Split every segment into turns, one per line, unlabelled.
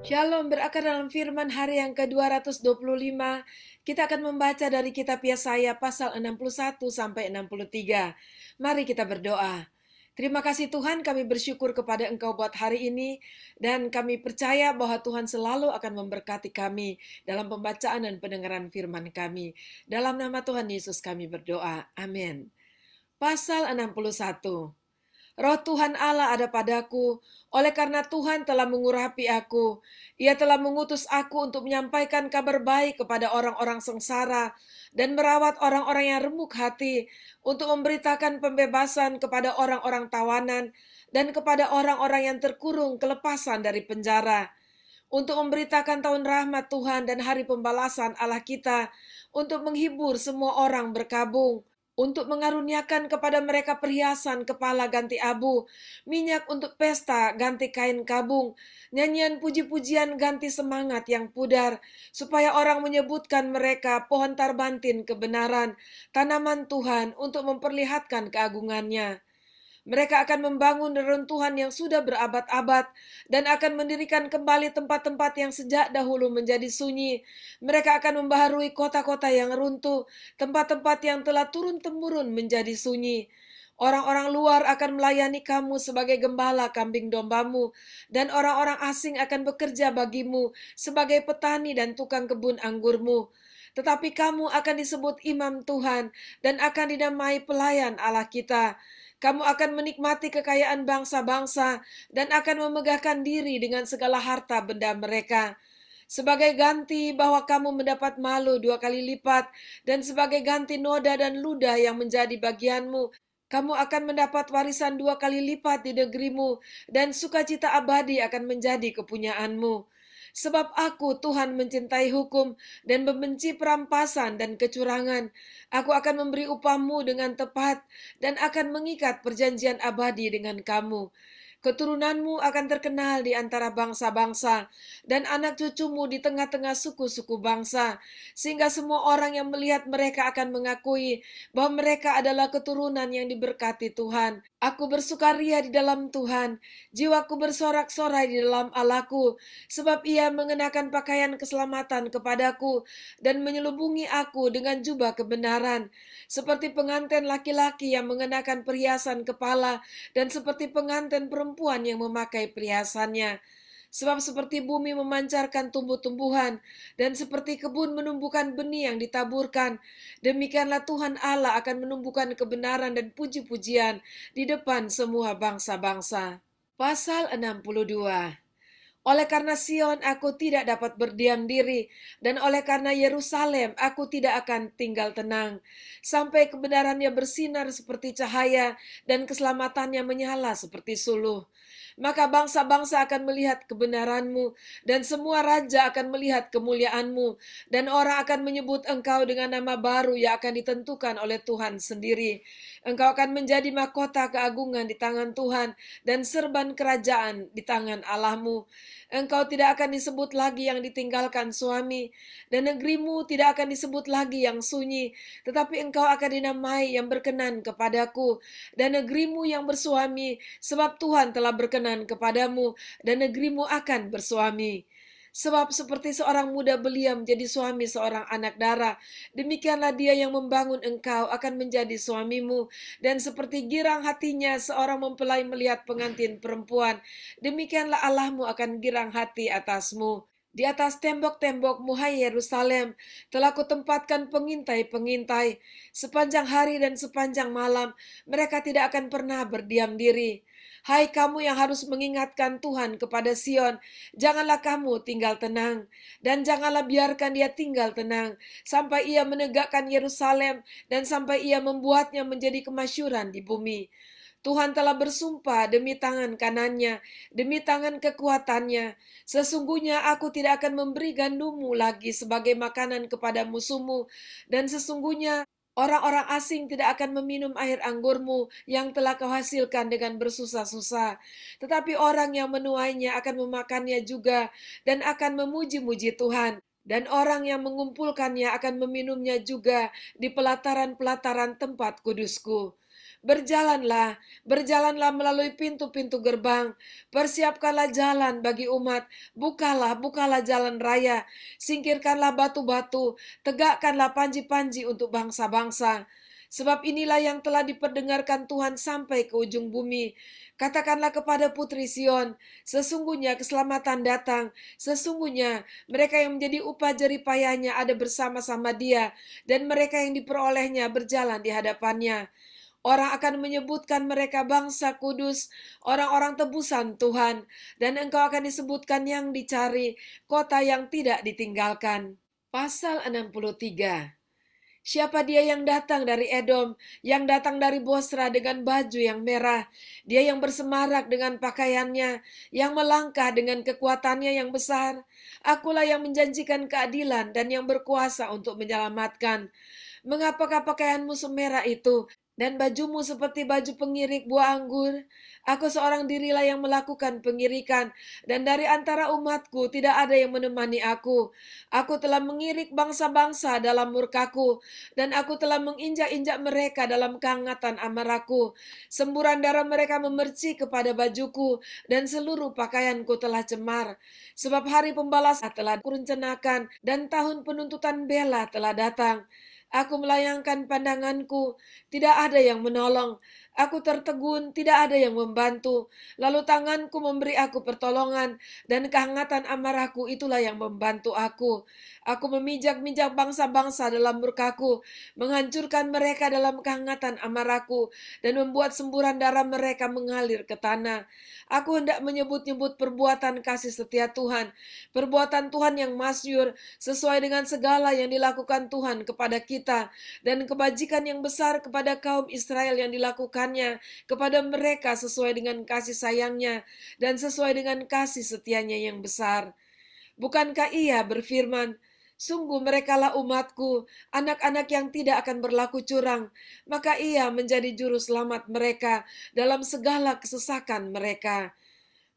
Shalom, berakar dalam firman hari yang ke-225. Kita akan membaca dari kitab Yesaya pasal 61 sampai 63. Mari kita berdoa. Terima kasih Tuhan, kami bersyukur kepada Engkau buat hari ini, dan kami percaya bahwa Tuhan selalu akan memberkati kami dalam pembacaan dan pendengaran firman kami. Dalam nama Tuhan Yesus kami berdoa. Amin. Pasal 61. Roh Tuhan Allah ada padaku, oleh karena Tuhan telah mengurapi aku. Ia telah mengutus aku untuk menyampaikan kabar baik kepada orang-orang sengsara dan merawat orang-orang yang remuk hati, untuk memberitakan pembebasan kepada orang-orang tawanan dan kepada orang-orang yang terkurung kelepasan dari penjara, untuk memberitakan tahun rahmat Tuhan dan hari pembalasan Allah kita, untuk menghibur semua orang berkabung, untuk mengaruniakan kepada mereka perhiasan kepala ganti abu, minyak untuk pesta ganti kain kabung, nyanyian puji-pujian ganti semangat yang pudar, supaya orang menyebutkan mereka pohon tarbantin kebenaran, tanaman Tuhan untuk memperlihatkan keagungannya. Mereka akan membangun reruntuhan yang sudah berabad-abad dan akan mendirikan kembali tempat-tempat yang sejak dahulu menjadi sunyi. Mereka akan membaharui kota-kota yang runtuh, tempat-tempat yang telah turun-temurun menjadi sunyi. Orang-orang luar akan melayani kamu sebagai gembala kambing dombamu, dan orang-orang asing akan bekerja bagimu sebagai petani dan tukang kebun anggurmu. Tetapi kamu akan disebut imam Tuhan dan akan dinamai pelayan Allah kita. Kamu akan menikmati kekayaan bangsa-bangsa dan akan memegahkan diri dengan segala harta benda mereka. Sebagai ganti bahwa kamu mendapat malu 2 kali lipat, dan sebagai ganti noda dan ludah yang menjadi bagianmu, kamu akan mendapat warisan 2 kali lipat di negerimu, dan sukacita abadi akan menjadi kepunyaanmu. Sebab aku, Tuhan, mencintai hukum dan membenci perampasan dan kecurangan. Aku akan memberi upahmu dengan tepat dan akan mengikat perjanjian abadi dengan kamu. Keturunanmu akan terkenal di antara bangsa-bangsa, dan anak cucumu di tengah-tengah suku-suku bangsa, sehingga semua orang yang melihat mereka akan mengakui bahwa mereka adalah keturunan yang diberkati Tuhan. Aku bersukaria di dalam Tuhan, jiwaku bersorak-sorai di dalam Allahku, sebab Ia mengenakan pakaian keselamatan kepadaku dan menyelubungi aku dengan jubah kebenaran, seperti pengantin laki-laki yang mengenakan perhiasan kepala dan seperti pengantin perempuan yang memakai perhiasannya. Sebab seperti bumi memancarkan tumbuh-tumbuhan dan seperti kebun menumbuhkan benih yang ditaburkan, demikianlah Tuhan Allah akan menumbuhkan kebenaran dan puji-pujian di depan semua bangsa-bangsa. Pasal 62. Oleh karena Sion aku tidak dapat berdiam diri, dan oleh karena Yerusalem aku tidak akan tinggal tenang, sampai kebenarannya bersinar seperti cahaya, dan keselamatannya menyala seperti suluh. Maka bangsa-bangsa akan melihat kebenaranmu, dan semua raja akan melihat kemuliaanmu, dan orang akan menyebut engkau dengan nama baru yang akan ditentukan oleh Tuhan sendiri. Engkau akan menjadi mahkota keagungan di tangan Tuhan, dan serban kerajaan di tangan Allahmu. Engkau tidak akan disebut lagi yang ditinggalkan suami, dan negerimu tidak akan disebut lagi yang sunyi, tetapi engkau akan dinamai yang berkenan kepadaku, dan negerimu yang bersuami, sebab Tuhan telah berkenan kepadamu, dan negerimu akan bersuami. Sebab seperti seorang muda belia menjadi suami seorang anak dara, demikianlah dia yang membangun engkau akan menjadi suamimu. Dan seperti girang hatinya seorang mempelai melihat pengantin perempuan, demikianlah Allahmu akan girang hati atasmu. Di atas tembok-tembokmu, hai Yerusalem, telah kutempatkan pengintai-pengintai. Sepanjang hari dan sepanjang malam, mereka tidak akan pernah berdiam diri. Hai kamu yang harus mengingatkan Tuhan kepada Sion, janganlah kamu tinggal tenang, dan janganlah biarkan dia tinggal tenang, sampai ia menegakkan Yerusalem, dan sampai ia membuatnya menjadi kemasyuran di bumi. Tuhan telah bersumpah demi tangan kanannya, demi tangan kekuatannya. Sesungguhnya aku tidak akan memberi gandummu lagi sebagai makanan kepada musuhmu, dan sesungguhnya orang-orang asing tidak akan meminum air anggurmu yang telah kau hasilkan dengan bersusah-susah. Tetapi orang yang menuainya akan memakannya juga dan akan memuji-muji Tuhan. Dan orang yang mengumpulkannya akan meminumnya juga di pelataran-pelataran tempat kudusku. Berjalanlah, berjalanlah melalui pintu-pintu gerbang. Persiapkanlah jalan bagi umat. Bukalah jalan raya. Singkirkanlah batu-batu. Tegakkanlah panji-panji untuk bangsa-bangsa. Sebab inilah yang telah diperdengarkan Tuhan sampai ke ujung bumi. Katakanlah kepada putri Sion, sesungguhnya keselamatan datang. Sesungguhnya mereka yang menjadi upah jerih payahnya ada bersama-sama Dia, dan mereka yang diperolehnya berjalan di hadapannya. Orang akan menyebutkan mereka bangsa kudus, orang-orang tebusan Tuhan, dan engkau akan disebutkan yang dicari, kota yang tidak ditinggalkan. Pasal 63. Siapa dia yang datang dari Edom, yang datang dari Bosra dengan baju yang merah, dia yang bersemarak dengan pakaiannya, yang melangkah dengan kekuatannya yang besar. Akulah yang menjanjikan keadilan dan yang berkuasa untuk menyelamatkan. Mengapakah pakaianmu semerah itu, dan bajumu seperti baju pengirik buah anggur? Aku seorang dirilah yang melakukan pengirikan, dan dari antara umatku tidak ada yang menemani aku. Aku telah mengirik bangsa-bangsa dalam murkaku, dan aku telah menginjak-injak mereka dalam kehangatan amarahku. Semburan darah mereka memercik kepada bajuku, dan seluruh pakaianku telah cemar. Sebab hari pembalasan telah kurencanakan, dan tahun penuntutan bela telah datang. Aku melayangkan pandanganku, tidak ada yang menolong. Aku tertegun, tidak ada yang membantu. Lalu tanganku memberi aku pertolongan, dan kehangatan amarahku itulah yang membantu aku. Aku memijak-mijak bangsa-bangsa dalam murkaku, menghancurkan mereka dalam kehangatan amarahku, dan membuat semburan darah mereka mengalir ke tanah. Aku hendak menyebut-nyebut perbuatan kasih setia Tuhan, perbuatan Tuhan yang masyhur, sesuai dengan segala yang dilakukan Tuhan kepada kita, dan kebajikan yang besar kepada kaum Israel yang dilakukannya kepada mereka sesuai dengan kasih sayangnya dan sesuai dengan kasih setianya yang besar. Bukankah Ia berfirman, sungguh merekalah umatku, anak-anak yang tidak akan berlaku curang, maka Ia menjadi juru selamat mereka dalam segala kesesakan mereka.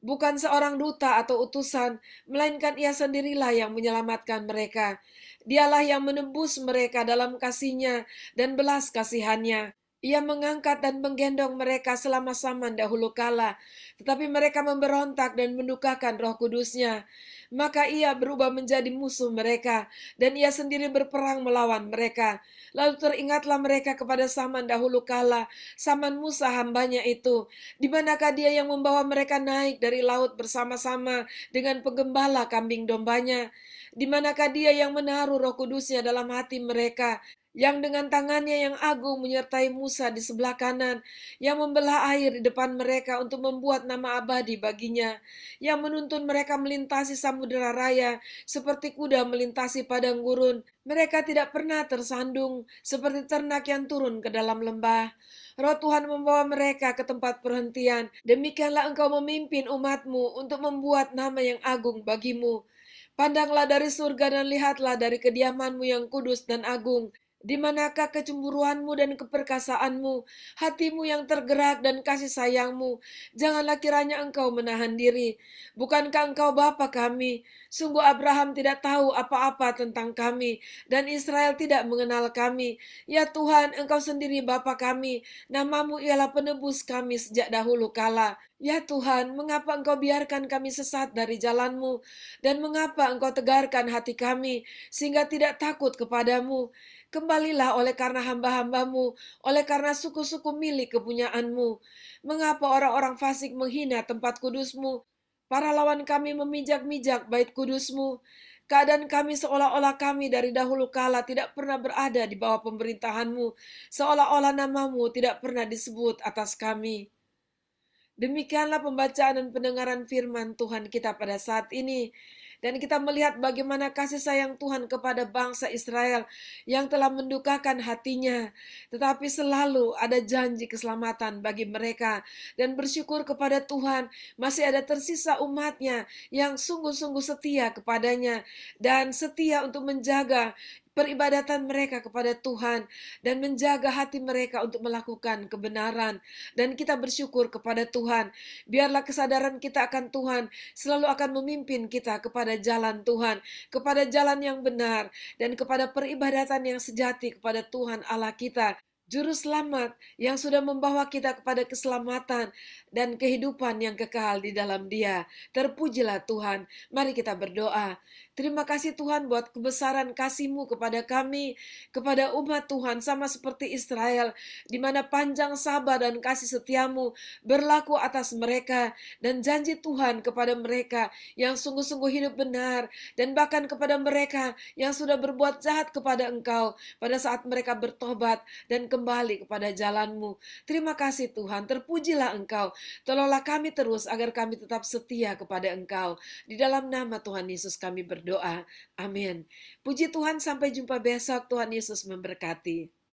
Bukan seorang duta atau utusan, melainkan Ia sendirilah yang menyelamatkan mereka. Dialah yang menebus mereka dalam kasih-Nya dan belas kasihan-Nya. Ia mengangkat dan menggendong mereka selama zaman dahulu kala, tetapi mereka memberontak dan mendukakan Roh Kudus-Nya. Maka Ia berubah menjadi musuh mereka, dan Ia sendiri berperang melawan mereka. Lalu teringatlah mereka kepada zaman dahulu kala, zaman Musa hambanya itu. Di manakah Dia yang membawa mereka naik dari laut bersama-sama dengan penggembala kambing dombanya? Di manakah Dia yang menaruh Roh Kudus-Nya dalam hati mereka, yang dengan tangannya yang agung menyertai Musa di sebelah kanan, yang membelah air di depan mereka untuk membuat nama abadi baginya, yang menuntun mereka melintasi samudera raya seperti kuda melintasi padang gurun. Mereka tidak pernah tersandung seperti ternak yang turun ke dalam lembah. Roh Tuhan membawa mereka ke tempat perhentian. Demikianlah engkau memimpin umatmu untuk membuat nama yang agung bagimu. Pandanglah dari surga dan lihatlah dari kediamanmu yang kudus dan agung. Di manakah kecemburuanmu dan keperkasaanmu, hatimu yang tergerak dan kasih sayangmu? Janganlah kiranya engkau menahan diri. Bukankah engkau Bapa kami? Sungguh Abraham tidak tahu apa-apa tentang kami, dan Israel tidak mengenal kami. Ya Tuhan, engkau sendiri Bapa kami. Namamu ialah penebus kami sejak dahulu kala. Ya Tuhan, mengapa engkau biarkan kami sesat dari jalanmu? Dan mengapa engkau tegarkan hati kami, sehingga tidak takut kepadamu? Kembalilah oleh karena hamba-hambamu, oleh karena suku-suku milik kepunyaanmu. Mengapa orang-orang fasik menghina tempat kudusmu? Para lawan kami memijak-mijak bait kudusmu. Keadaan kami seolah-olah kami dari dahulu kala tidak pernah berada di bawah pemerintahanmu, seolah-olah namamu tidak pernah disebut atas kami. Demikianlah pembacaan dan pendengaran firman Tuhan kita pada saat ini. Dan kita melihat bagaimana kasih sayang Tuhan kepada bangsa Israel yang telah mendukakan hatinya. Tetapi selalu ada janji keselamatan bagi mereka. Dan bersyukur kepada Tuhan masih ada tersisa umatnya yang sungguh-sungguh setia kepadanya. Dan setia untuk menjaga peribadatan mereka kepada Tuhan dan menjaga hati mereka untuk melakukan kebenaran. Dan kita bersyukur kepada Tuhan. Biarlah kesadaran kita akan Tuhan selalu akan memimpin kita kepada jalan Tuhan, kepada jalan yang benar, dan kepada peribadatan yang sejati kepada Tuhan Allah kita. Juru selamat yang sudah membawa kita kepada keselamatan dan kehidupan yang kekal di dalam Dia. Terpujilah Tuhan. Mari kita berdoa. Terima kasih Tuhan buat kebesaran kasih-Mu kepada kami, kepada umat Tuhan, sama seperti Israel, di mana panjang sabar dan kasih setia-Mu berlaku atas mereka, dan janji Tuhan kepada mereka yang sungguh-sungguh hidup benar, dan bahkan kepada mereka yang sudah berbuat jahat kepada Engkau pada saat mereka bertobat dan kembali kepada jalan-Mu. Terima kasih Tuhan, terpujilah Engkau. Tolonglah kami terus agar kami tetap setia kepada Engkau. Di dalam nama Tuhan Yesus kami berdoa. Amin. Puji Tuhan, sampai jumpa besok. Tuhan Yesus memberkati.